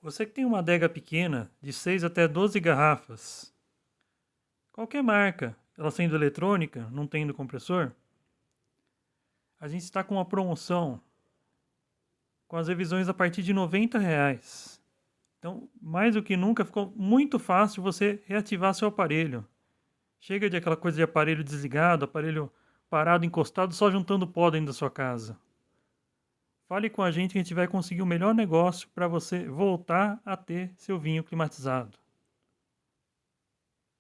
Você que tem uma adega pequena, de 6 até 12 garrafas, qualquer marca, ela sendo eletrônica, não tendo compressor, a gente está com uma promoção com as revisões a partir de R$ 90. Então, mais do que nunca, ficou muito fácil você reativar seu aparelho. Chega de aquela coisa de aparelho desligado, aparelho parado, encostado, só juntando pó dentro da sua casa. Fale com a gente que a gente vai conseguir o melhor negócio para você voltar a ter seu vinho climatizado.